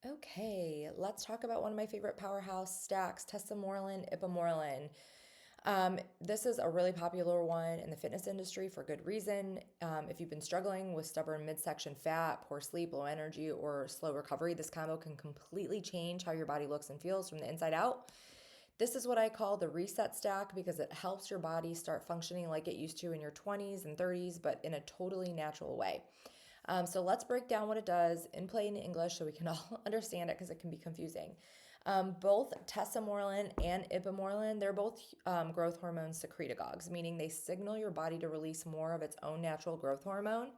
Okay, let's talk about one of my favorite powerhouse stacks, Tesamorelin, Ipamorelin. This is a really popular one in the fitness industry for good reason. If you've been struggling with stubborn midsection fat, poor sleep, low energy, or slow recovery, this combo can completely change how your body looks and feels from the inside out. This is what I call the reset stack because it helps your body start functioning like it used to in your 20s and 30s, but in a totally natural way. So let's break down what it does in plain English so we can all understand it because it can be confusing. Both tesamorelin and ipamorelin, they're both growth hormone secretagogues, meaning they signal your body to release more of its own natural growth hormone.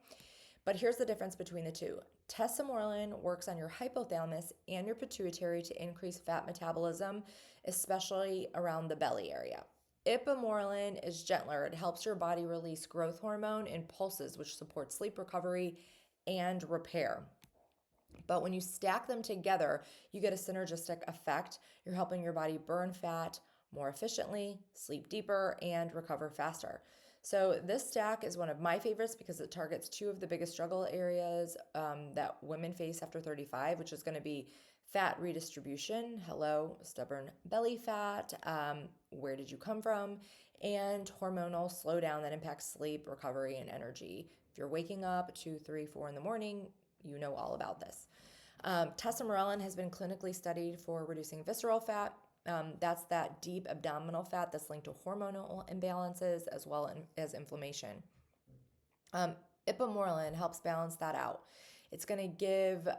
But here's the difference between the two. Tesamorelin works on your hypothalamus and your pituitary to increase fat metabolism, especially around the belly area. Ipamorelin is gentler. It helps your body release growth hormone in pulses, which supports sleep recovery and repair. But when you stack them together, you get a synergistic effect. You're helping your body burn fat more efficiently, sleep deeper, and recover faster. So, this stack is one of my favorites because it targets two of the biggest struggle areas that women face after 35, which is going to be fat redistribution. Hello, stubborn belly fat. Where did you come from? And hormonal slowdown that impacts sleep, recovery, and energy. If you're waking up at 2, 3, 4 in the morning, you know all about this. Tesamorelin has been clinically studied for reducing visceral fat. That's that deep abdominal fat that's linked to hormonal imbalances as well as inflammation. Um, Ipamorelin helps balance that out. It's going to give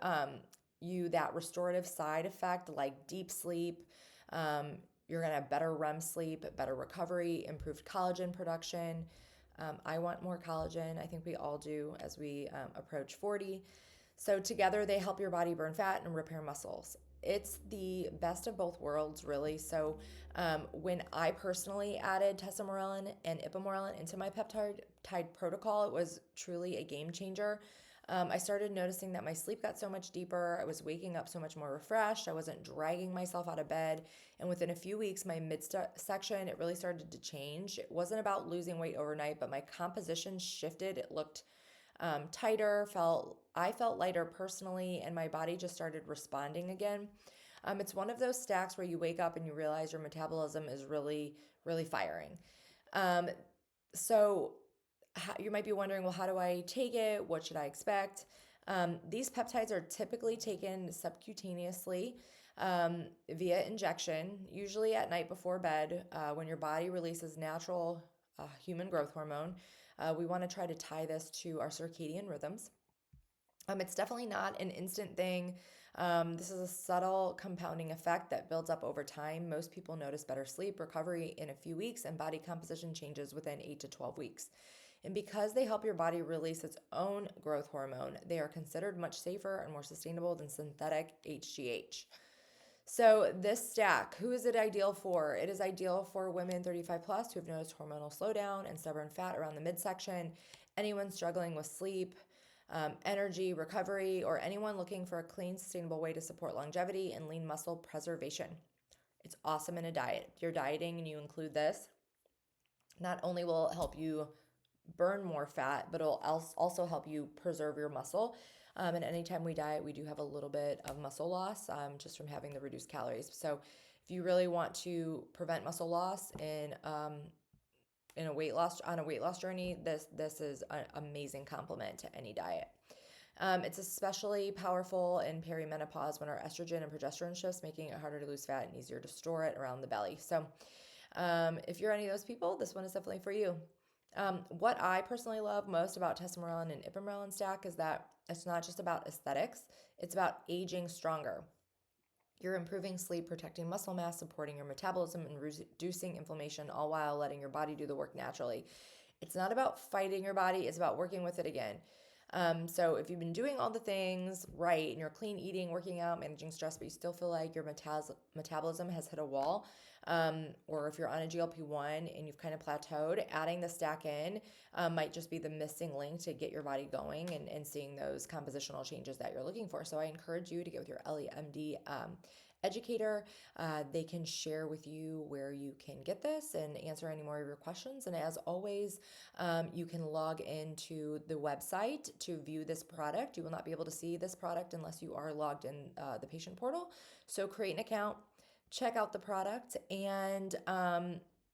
you that restorative side effect like deep sleep. You're going to have better REM sleep, better recovery, improved collagen production. I want more collagen. I think we all do as we approach 40. So, together, they help your body burn fat and repair muscles. It's the best of both worlds, really. So, when I personally added tesamorelin and ipamorelin into my peptide protocol, it was truly a game changer. I started noticing that my sleep got so much deeper. I was waking up so much more refreshed. I wasn't dragging myself out of bed. And within a few weeks, my midsection, it really started to change. It wasn't about losing weight overnight, but my composition shifted. It looked tighter, I felt lighter personally, and my body just started responding again. It's one of those stacks where you wake up and you realize your metabolism is really, really firing. Um, so you might be wondering, well, how do I take it? What should I expect? These peptides are typically taken subcutaneously via injection, usually at night before bed when your body releases natural human growth hormone. We want to try to tie this to our circadian rhythms. It's definitely not an instant thing. This is a subtle compounding effect that builds up over time. Most people notice better sleep, recovery in a few weeks, and body composition changes within 8 to 12 weeks. And because they help your body release its own growth hormone, they are considered much safer and more sustainable than synthetic HGH. So, this stack, who is it ideal for? It is ideal for women 35 plus who have noticed hormonal slowdown and stubborn fat around the midsection, anyone struggling with sleep, energy, recovery, or anyone looking for a clean, sustainable way to support longevity and lean muscle preservation. It's awesome in a diet. If you're dieting and you include this, not only will it help you burn more fat, but it'll also help you preserve your muscle. And anytime we diet, we do have a little bit of muscle loss just from having the reduced calories. So if you really want to prevent muscle loss in a weight loss journey, this is an amazing complement to any diet. It's especially powerful in perimenopause when our estrogen and progesterone shifts, making it harder to lose fat and easier to store it around the belly. So, if you're any of those people, this one is definitely for you. What I personally love most about tesamorelin and ipamorelin stack is that it's not just about aesthetics, it's about aging stronger. You're improving sleep, protecting muscle mass, supporting your metabolism, and reducing inflammation, all while letting your body do the work naturally. It's not about fighting your body, it's about working with it again. So if you've been doing all the things right and you're clean eating, working out, managing stress, but you still feel like your metabolism has hit a wall, or if you're on a GLP-1 and you've kind of plateaued, adding the stack in might just be the missing link to get your body going and seeing those compositional changes that you're looking for. So I encourage you to get with your LEMD educator. They can share with you where you can get this and answer any more of your questions. And as always, you can log into the website to view this product. You will not be able to see this product unless you are logged in the patient portal. So create an account, check out the product, and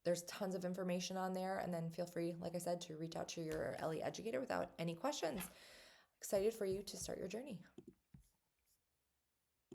there's tons of information on there. And then feel free, like I said, to reach out to your LE educator without any questions. Excited for you to start your journey.